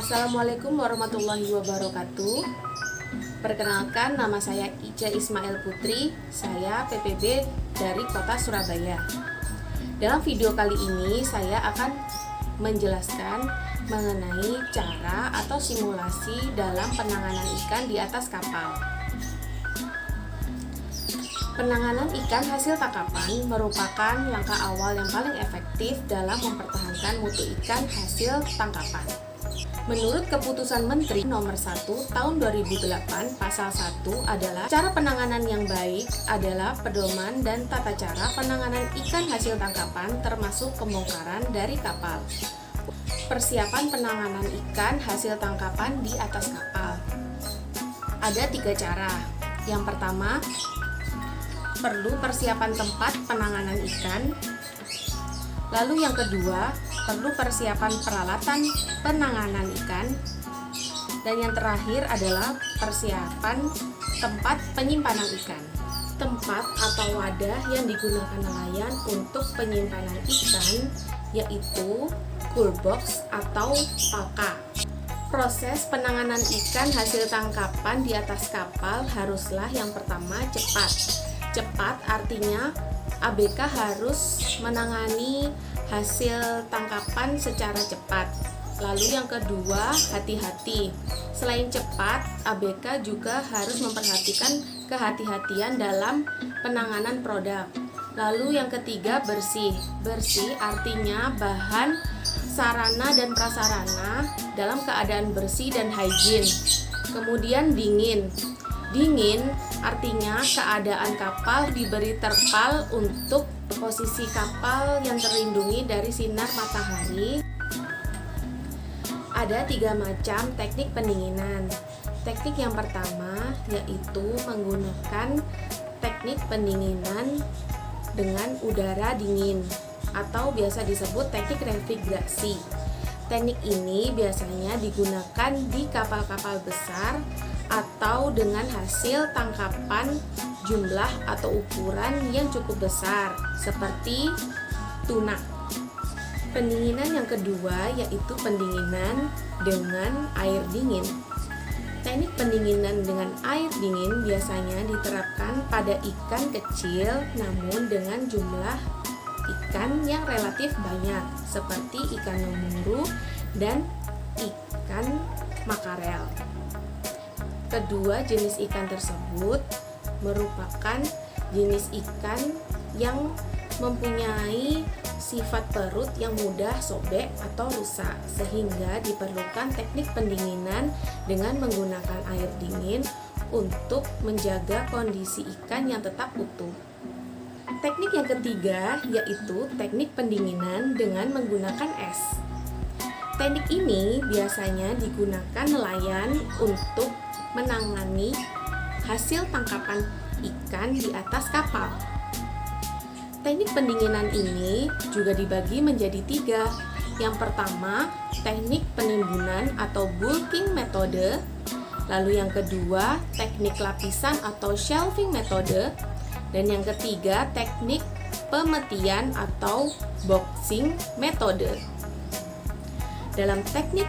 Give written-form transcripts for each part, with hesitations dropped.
Assalamualaikum warahmatullahi wabarakatuh. Perkenalkan, nama saya Ica Ismail Putri. Saya PPB dari Kota Surabaya. Dalam video kali ini saya akan menjelaskan mengenai cara atau simulasi dalam penanganan ikan di atas kapal. Penanganan ikan hasil tangkapan merupakan langkah awal yang paling efektif dalam mempertahankan mutu ikan hasil tangkapan. Menurut Keputusan Menteri Nomor 1 Tahun 2008 Pasal 1 adalah cara penanganan yang baik adalah pedoman dan tata cara penanganan ikan hasil tangkapan termasuk pembongkaran dari kapal. Persiapan penanganan ikan hasil tangkapan di atas kapal. Ada 3 cara. Yang pertama, perlu persiapan tempat penanganan ikan. Lalu yang kedua, perlu persiapan peralatan penanganan ikan. Dan yang terakhir adalah persiapan tempat penyimpanan ikan. Tempat atau wadah yang digunakan nelayan untuk penyimpanan ikan yaitu cool box atau palka. Proses penanganan ikan hasil tangkapan di atas kapal haruslah yang pertama cepat. Cepat artinya ABK harus menangani hasil tangkapan secara cepat. Lalu yang kedua, hati-hati. Selain cepat, ABK juga harus memperhatikan kehati-hatian dalam penanganan produk. Lalu yang ketiga, bersih. Bersih artinya bahan, sarana dan prasarana dalam keadaan bersih dan hygiene. Kemudian dingin. Dingin artinya keadaan kapal diberi terpal untuk posisi kapal yang terlindungi dari sinar matahari. Ada 3 macam teknik pendinginan. Teknik yang pertama yaitu menggunakan teknik pendinginan dengan udara dingin atau biasa disebut teknik refrigerasi. Teknik ini biasanya digunakan di kapal-kapal besar atau dengan hasil tangkapan jumlah atau ukuran yang cukup besar seperti tuna. Pendinginan yang kedua yaitu pendinginan dengan air dingin. Teknik pendinginan dengan air dingin biasanya diterapkan pada ikan kecil namun dengan jumlah ikan yang relatif banyak seperti ikan memuru dan ikan makarel. Kedua jenis ikan tersebut merupakan jenis ikan yang mempunyai sifat perut yang mudah sobek atau rusak, sehingga diperlukan teknik pendinginan dengan menggunakan air dingin untuk menjaga kondisi ikan yang tetap utuh. Teknik yang ketiga yaitu teknik pendinginan dengan menggunakan es. Teknik ini biasanya digunakan nelayan untuk menangani hasil tangkapan ikan di atas kapal. Teknik pendinginan ini juga dibagi menjadi 3. Yang pertama, teknik penimbunan atau bulking metode. Lalu yang kedua, teknik lapisan atau shelving metode. Dan yang ketiga, teknik pemetian atau boxing metode. Dalam teknik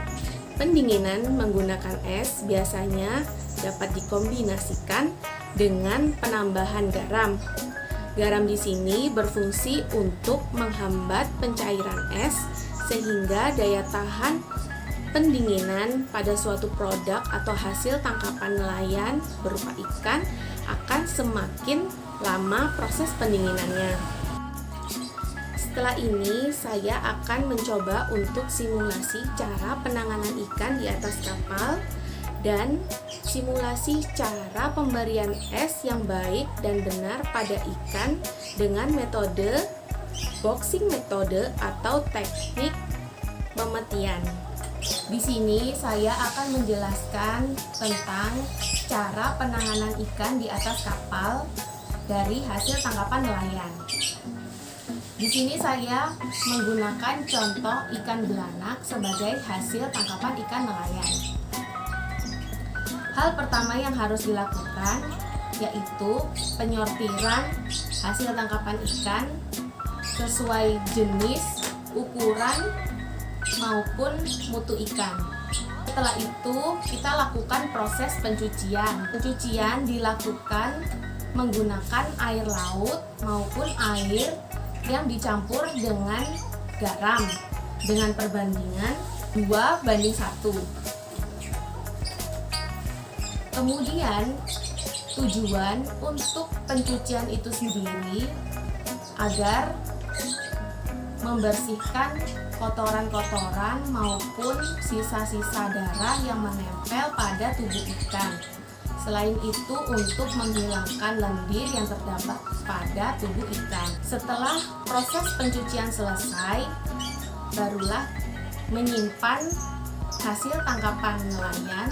pendinginan menggunakan es biasanya dapat dikombinasikan dengan penambahan garam. Garam di sini berfungsi untuk menghambat pencairan es sehingga daya tahan pendinginan pada suatu produk atau hasil tangkapan nelayan berupa ikan akan semakin lama proses pendinginannya. Setelah ini saya akan mencoba untuk simulasi cara penanganan ikan di atas kapal dan simulasi cara pemberian es yang baik dan benar pada ikan dengan metode boxing metode atau teknik pemetian. Di sini saya akan menjelaskan tentang cara penanganan ikan di atas kapal dari hasil tangkapan nelayan. Di sini saya menggunakan contoh ikan belanak sebagai hasil tangkapan ikan nelayan. Hal pertama yang harus dilakukan yaitu penyortiran hasil tangkapan ikan sesuai jenis, ukuran, maupun mutu ikan. Setelah itu kita lakukan proses pencucian. Pencucian dilakukan menggunakan air laut maupun air yang dicampur dengan garam dengan perbandingan 2:1. Kemudian tujuan untuk pencucian itu sendiri agar membersihkan kotoran-kotoran maupun sisa-sisa darah yang menempel pada tubuh ikan. Selain itu untuk menghilangkan lendir yang terdapat pada tubuh ikan. Setelah proses pencucian selesai, barulah menyimpan hasil tangkapan nelayan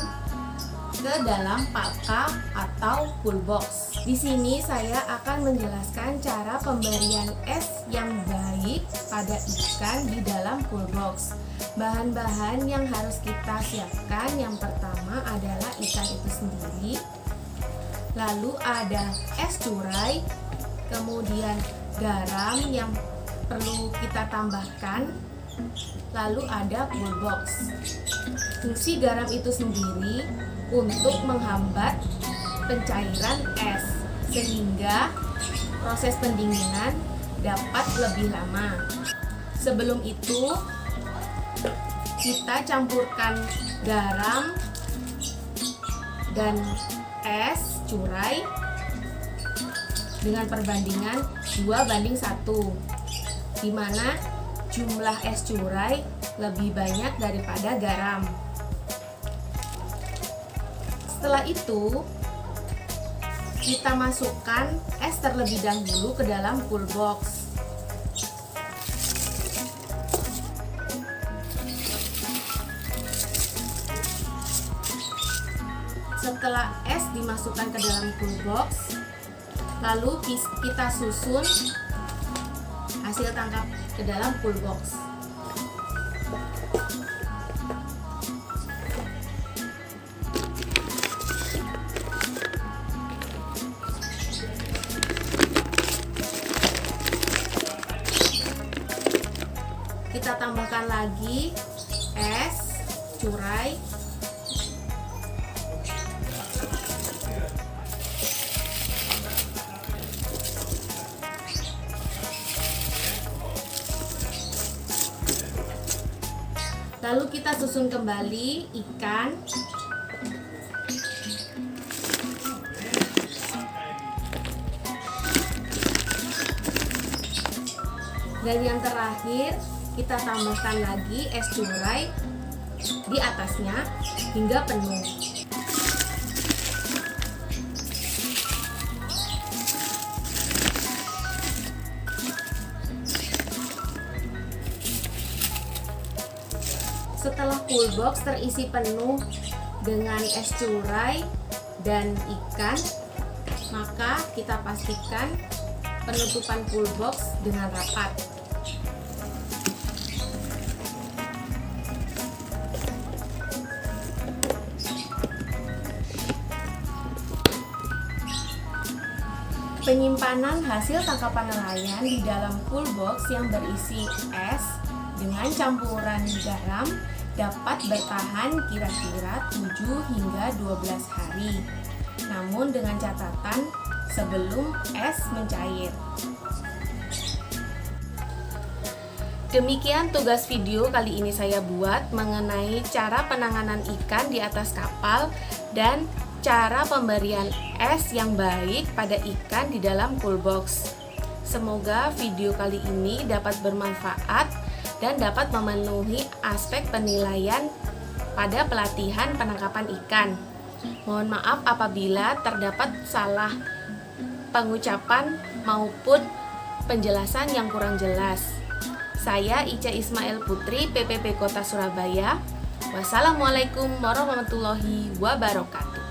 ke dalam palka atau pool box. Di sini saya akan menjelaskan cara pemberian es yang baik pada ikan di dalam pool box. Bahan-bahan yang harus kita siapkan yang pertama adalah ikan itu sendiri, lalu ada es curai, kemudian garam yang perlu kita tambahkan, lalu ada pool box. Fungsi garam itu sendiri untuk menghambat pencairan es sehingga proses pendinginan dapat lebih lama. Sebelum itu kita campurkan garam dan es curai dengan perbandingan 2:1, di mana jumlah es curai lebih banyak daripada garam. Setelah itu kita masukkan es terlebih dahulu ke dalam pool box. Setelah es dimasukkan ke dalam pool box, lalu kita susun hasil tangkap ke dalam pool box. Kita tambahkan lagi es curai, lalu kita susun kembali ikan. Dan yang terakhir kita tambahkan lagi es curai di atasnya hingga penuh. Setelah pool box terisi penuh dengan es curai dan ikan, maka kita pastikan penutupan pool box dengan rapat. Penyimpanan hasil tangkapan nelayan di dalam pool box yang berisi es dengan campuran garam dapat bertahan kira-kira 7 hingga 12 hari. Namun dengan catatan sebelum es mencair. Demikian tugas video kali ini saya buat mengenai cara penanganan ikan di atas kapal dan cara pemberian es yang baik pada ikan di dalam pool box. Semoga video kali ini dapat bermanfaat dan dapat memenuhi aspek penilaian pada pelatihan penangkapan ikan. Mohon maaf apabila terdapat salah pengucapan maupun penjelasan yang kurang jelas. Saya Ica Ismail Putri, PPP Kota Surabaya. Wassalamualaikum warahmatullahi wabarakatuh.